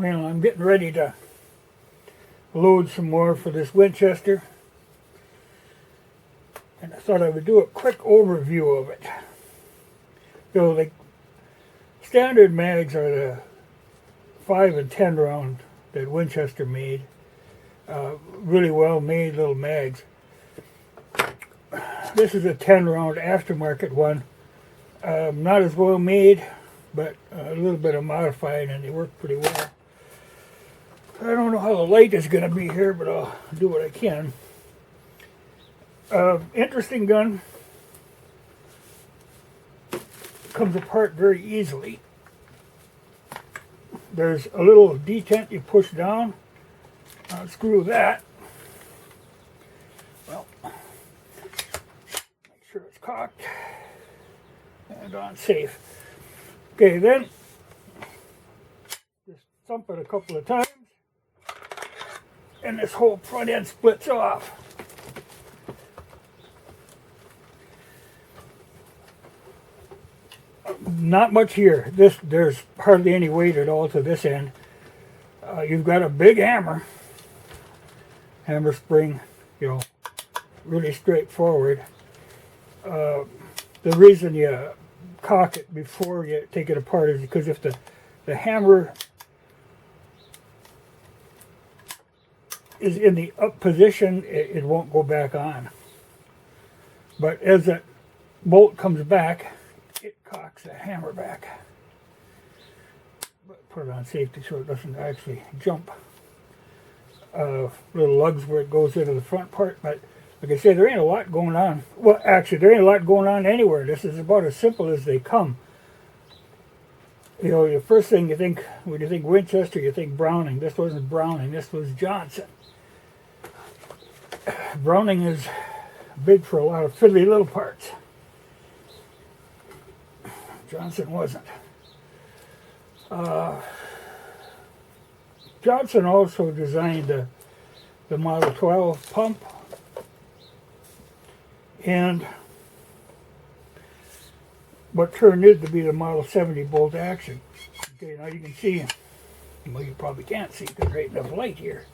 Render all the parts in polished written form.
Well, I'm getting ready to load some more for this Winchester, and I thought I would do a quick overview of it. So the standard mags are the 5 and 10 round that Winchester made. Really well made little mags. This is a 10 round aftermarket one. Not as well made, but a little bit of modified, and they work pretty well. I don't know how the light is going to be here, but I'll do what I can. Interesting gun. Comes apart very easily. There's a little detent you push down. Unscrew that. Well, make sure it's cocked and on safe. Okay, then just thump it a couple of times, and this whole front end splits off. Not much here. There's hardly any weight at all to this end. You've got a big hammer spring, really straightforward. The reason you cock it before you take it apart is because if the hammer is in the up position, it won't go back on. But as that bolt comes back, it cocks the hammer back. But put it on safety so it doesn't actually jump. Little lugs where it goes into the front part, but like I said, there ain't a lot going on. Well, actually, there ain't a lot going on anywhere. This is about as simple as they come. The first thing you think, when you think Winchester, you think Browning. This wasn't Browning, this was Johnson. Browning is big for a lot of fiddly little parts. Johnson wasn't. Johnson also designed the Model 12 pump and what turned out to be the Model 70 bolt action. Okay, now you can see, well, you probably can't see because there ain't enough light here.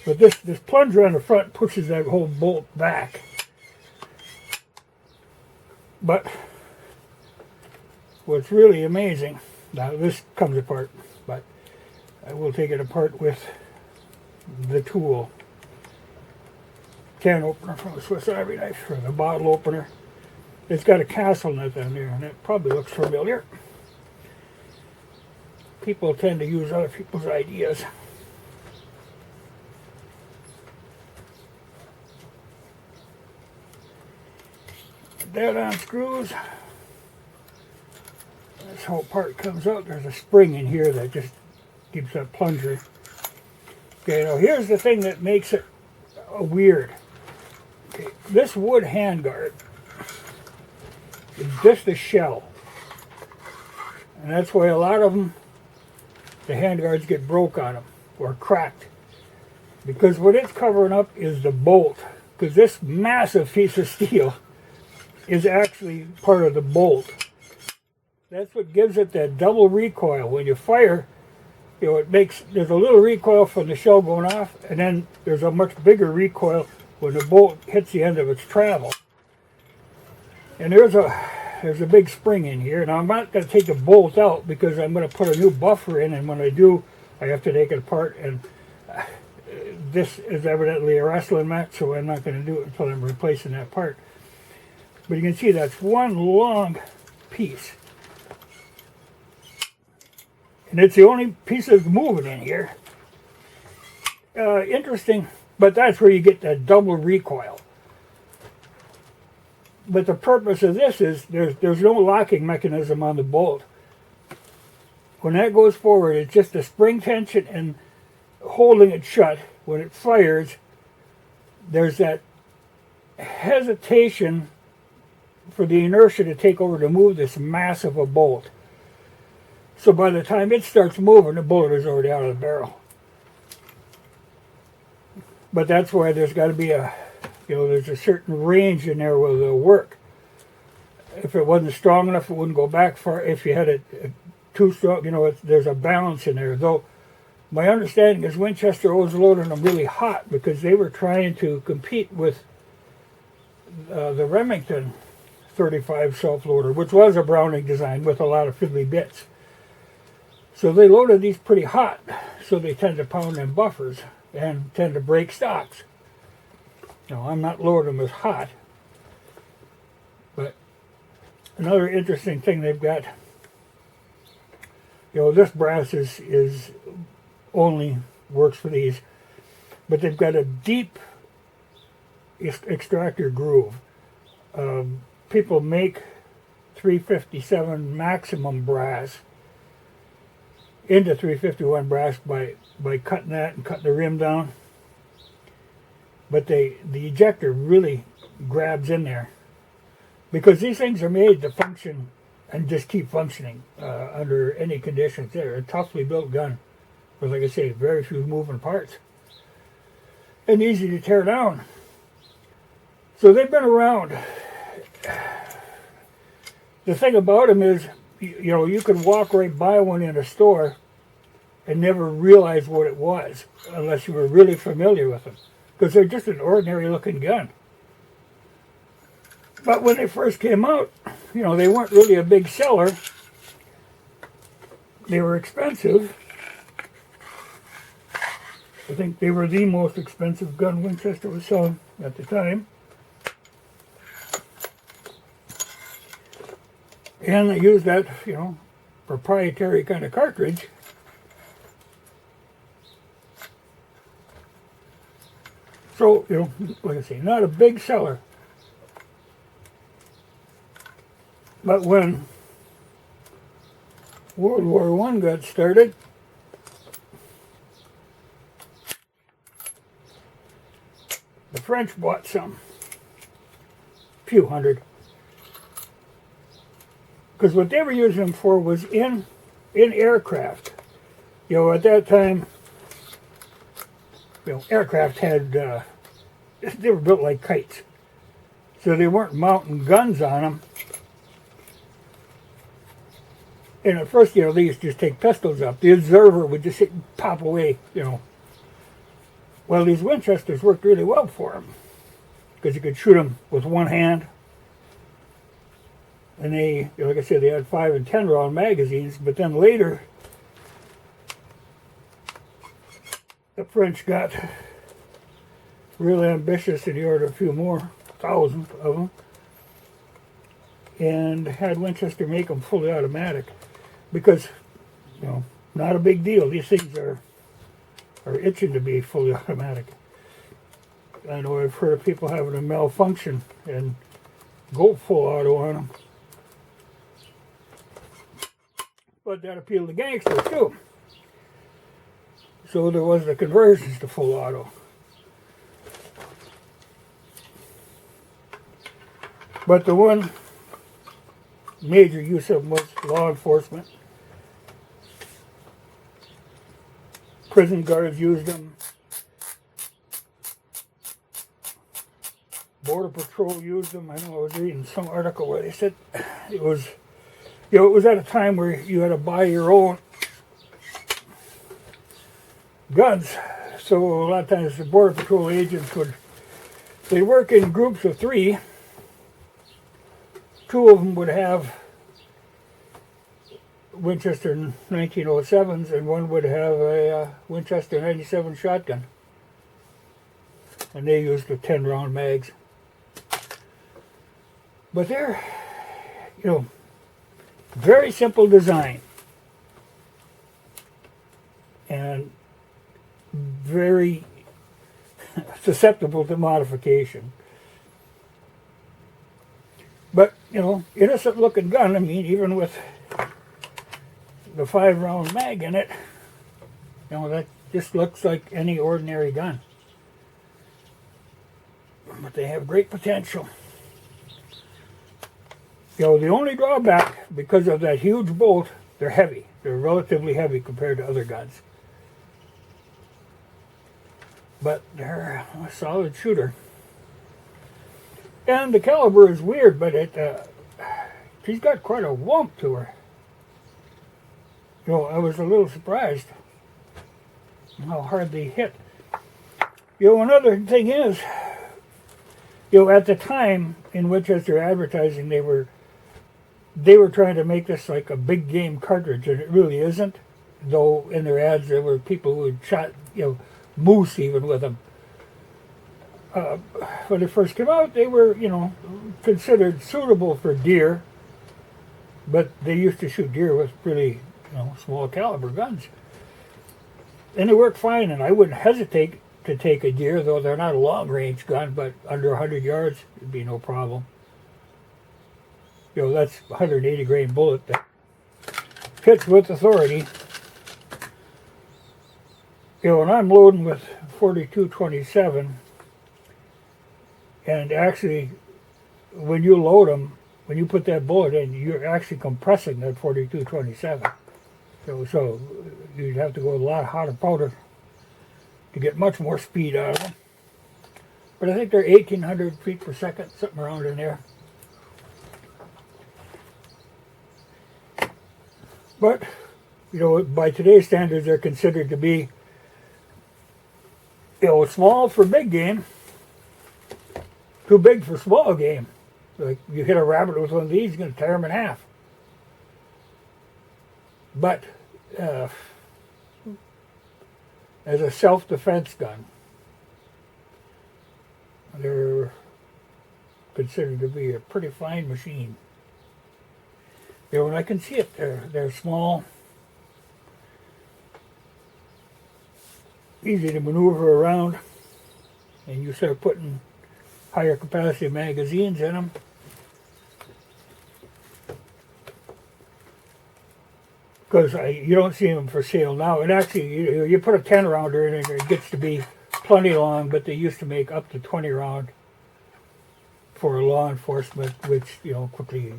But this plunger on the front pushes that whole bolt back. But what's really amazing, now this comes apart, but I will take it apart with the tool. Can opener from a Swiss Army knife, or the bottle opener. It's got a castle nut on there, and it probably looks familiar. People tend to use other people's ideas. That unscrews. This whole part comes out. There's a spring in here that just keeps that plunger. Okay, now here's the thing that makes it weird. Okay, this wood handguard is just a shell. And that's why a lot of them, the handguards get broke on them or cracked. Because what it's covering up is the bolt. Because this massive piece of steel is actually part of the bolt. That's what gives it that double recoil. When you fire, there's a little recoil from the shell going off, and then there's a much bigger recoil when the bolt hits the end of its travel. And there's a big spring in here. Now I'm not going to take the bolt out because I'm going to put a new buffer in, and when I do, I have to take it apart. And this is evidently a wrestling match, so I'm not going to do it until I'm replacing that part. But you can see that's one long piece. And it's the only piece that's moving in here. Interesting, but that's where you get that double recoil. But the purpose of this is there's no locking mechanism on the bolt. When that goes forward, it's just a spring tension and holding it shut. When it fires, there's that hesitation for the inertia to take over to move this massive a bolt. So by the time it starts moving, the bullet is already out of the barrel. But that's why there's got to be there's a certain range in there where it'll work. If it wasn't strong enough, it wouldn't go back far. If you had it too strong. You know, there's a balance in there. Though my understanding is Winchester was loading them really hot because they were trying to compete with the Remington 35 self-loader, which was a Browning design with a lot of fiddly bits. So they loaded these pretty hot, so they tend to pound them buffers and tend to break stocks. Now, I'm not loading them as hot, but another interesting thing they've got, you know, this brass is only works for these, but they've got a deep extractor groove. People make 357 maximum brass into 351 brass by cutting that and cutting the rim down. But the ejector really grabs in there because these things are made to function and just keep functioning under any conditions. They're a toughly built gun with, like I say, very few moving parts and easy to tear down. So they've been around. The thing about them is, you know, you can walk right by one in a store and never realize what it was unless you were really familiar with them, because they're just an ordinary looking gun. But when they first came out, you know, they weren't really a big seller. They were expensive. I think they were the most expensive gun Winchester was selling at the time. And they used that, you know, proprietary kind of cartridge. So, you know, like I say, not a big seller. But when World War I got started, the French bought some, a few hundred. Because what they were using them for was in aircraft. You know, at that time, you know, aircraft had, they were built like kites. So they weren't mounting guns on them. And at first, you know, they used to just take pistols up. The observer would just sit and pop away, you know. Well, these Winchesters worked really well for them because you could shoot them with one hand. And they, like I said, they had 5 and 10 round magazines, but then later, the French got really ambitious and they ordered a few more, thousands of them, and had Winchester make them fully automatic because, you know, not a big deal. These things are itching to be fully automatic. I know I've heard of people having a malfunction and go full auto on them. But that appealed to gangsters too. So there was the conversions to full auto. But the one major use of them was law enforcement. Prison guards used them. Border Patrol used them. I know I was reading some article where they said it was, you know, it was at a time where you had to buy your own guns. So a lot of times the Border Patrol agents they'd work in groups of 3. 2 of them would have Winchester 1907s and one would have a Winchester 97 shotgun. And they used the 10 round mags. But they're, you know, very simple design and very susceptible to modification. But, you know, innocent looking gun. I mean, even with the 5 round mag in it, you know, that just looks like any ordinary gun. But they have great potential. You know, the only drawback, because of that huge bolt, they're heavy. They're relatively heavy compared to other guns. But they're a solid shooter. And the caliber is weird, but she's got quite a wump to her. I was a little surprised how hard they hit. Another thing is, at the time in Winchester advertising, they were trying to make this like a big game cartridge, and it really isn't. Though in their ads there were people who had shot, moose even with them. When they first came out, they were, considered suitable for deer, but they used to shoot deer with really, small caliber guns. And they worked fine, and I wouldn't hesitate to take a deer, though they're not a long range gun, but under 100 yards, it'd be no problem. That's a 180 grain bullet that hits with authority. When I'm loading with 42-27, and actually, when you load them, when you put that bullet in, you're actually compressing that 42-27. So you'd have to go with a lot hotter powder to get much more speed out of them. But I think they're 1,800 feet per second, something around in there. But, by today's standards, they're considered to be, small for big game, too big for small game. Like, you hit a rabbit with one of these, you're going to tear him in half. But, as a self-defense gun, they're considered to be a pretty fine machine. And I can see it, they're small, easy to maneuver around, and you start putting higher capacity magazines in them. Because you don't see them for sale now. And actually, you put a 10 rounder in it, it gets to be plenty long, but they used to make up to 20 round for law enforcement, which, quickly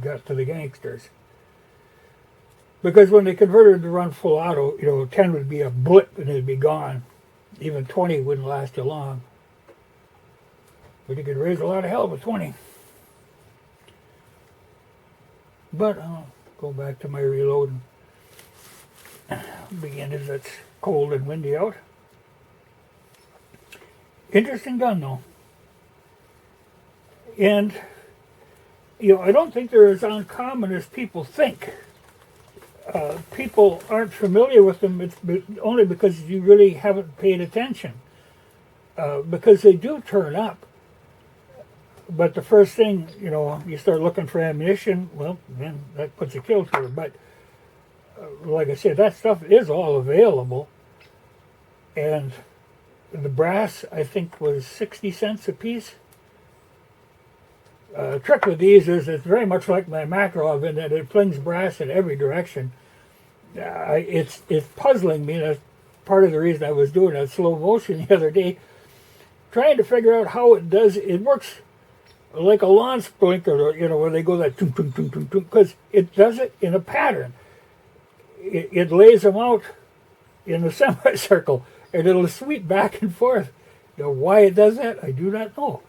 got to the gangsters. Because when they converted to run full auto, 10 would be a blip and it'd be gone. Even 20 wouldn't last you long. But you could raise a lot of hell with 20. But I'll go back to my reloading. Begin as it's cold and windy out. Interesting gun though. And I don't think they're as uncommon as people think. People aren't familiar with them. It's only because you really haven't paid attention. Because they do turn up. But the first thing, you start looking for ammunition, well, then that puts a kill to it. But like I said, that stuff is all available. And the brass, I think, was 60 cents a piece. Trick with these is it's very much like my macro oven, that it flings brass in every direction. It's puzzling me. That's part of the reason I was doing that slow motion the other day, trying to figure out how it does. It works like a lawn sprinkler, where they go that tum tum tum tum tum, because it does it in a pattern. It lays them out in a semicircle, and it'll sweep back and forth. Why it does that, I do not know.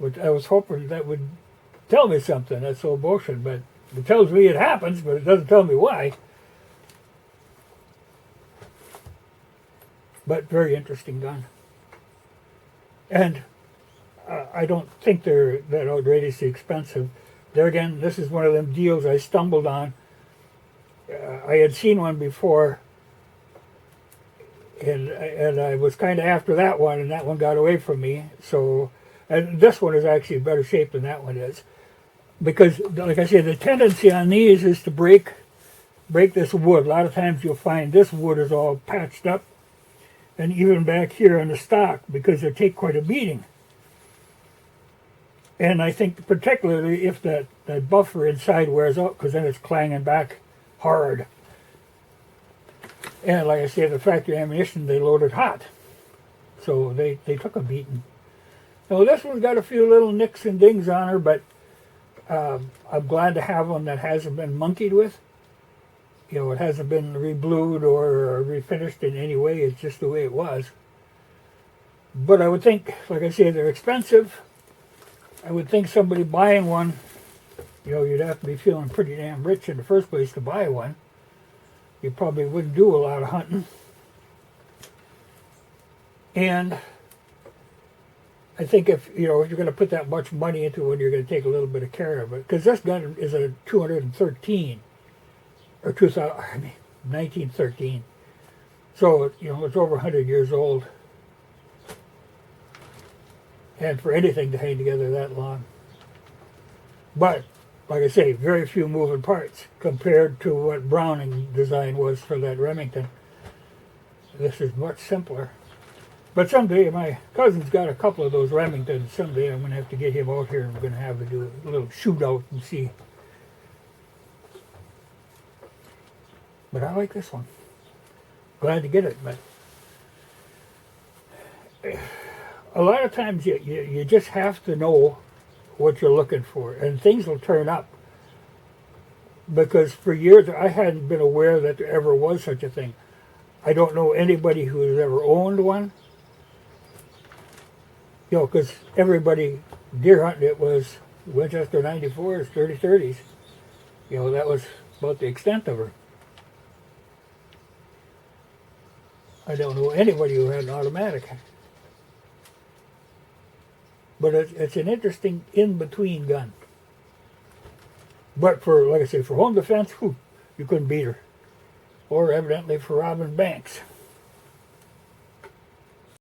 But I was hoping that would tell me something, that slow motion, but it tells me it happens, but it doesn't tell me why. But very interesting gun. And I don't think they're that outrageously expensive. There again, this is one of them deals I stumbled on. I had seen one before, and I was kind of after that one, and that one got away from me. So, and this one is actually in better shape than that one is, because, like I said, the tendency on these is to break this wood. A lot of times you'll find this wood is all patched up, and even back here on the stock, because they take quite a beating. And I think particularly if that buffer inside wears out, because then it's clanging back hard. And like I said, the factory ammunition, they loaded hot. So they took a beating. Now this one's got a few little nicks and dings on her, but I'm glad to have one that hasn't been monkeyed with. It hasn't been reblued or refinished in any way. It's just the way it was. But I would think, like I say, they're expensive. I would think somebody buying one You know, you'd have to be feeling pretty damn rich in the first place to buy one. You probably wouldn't do a lot of hunting. And I think if you're going to put that much money into it, you're going to take a little bit of care of it. Because this gun is a 213, or 1913. So, it's over 100 years old. And for anything to hang together that long. But, like I say, very few moving parts compared to what Browning design was for that Remington. This is much simpler. But someday, my cousin's got a couple of those Remingtons. Someday I'm going to have to get him out here and we're going to have to do a little shootout and see. But I like this one. Glad to get it, but a lot of times you just have to know what you're looking for, and things will turn up. Because for years I hadn't been aware that there ever was such a thing. I don't know anybody who has ever owned one. Because everybody deer hunting, it was Winchester 94s, 30-30s. That was about the extent of her. I don't know anybody who had an automatic. But it's an interesting in-between gun. But for, like I say, for home defense, you couldn't beat her. Or evidently for robbing banks.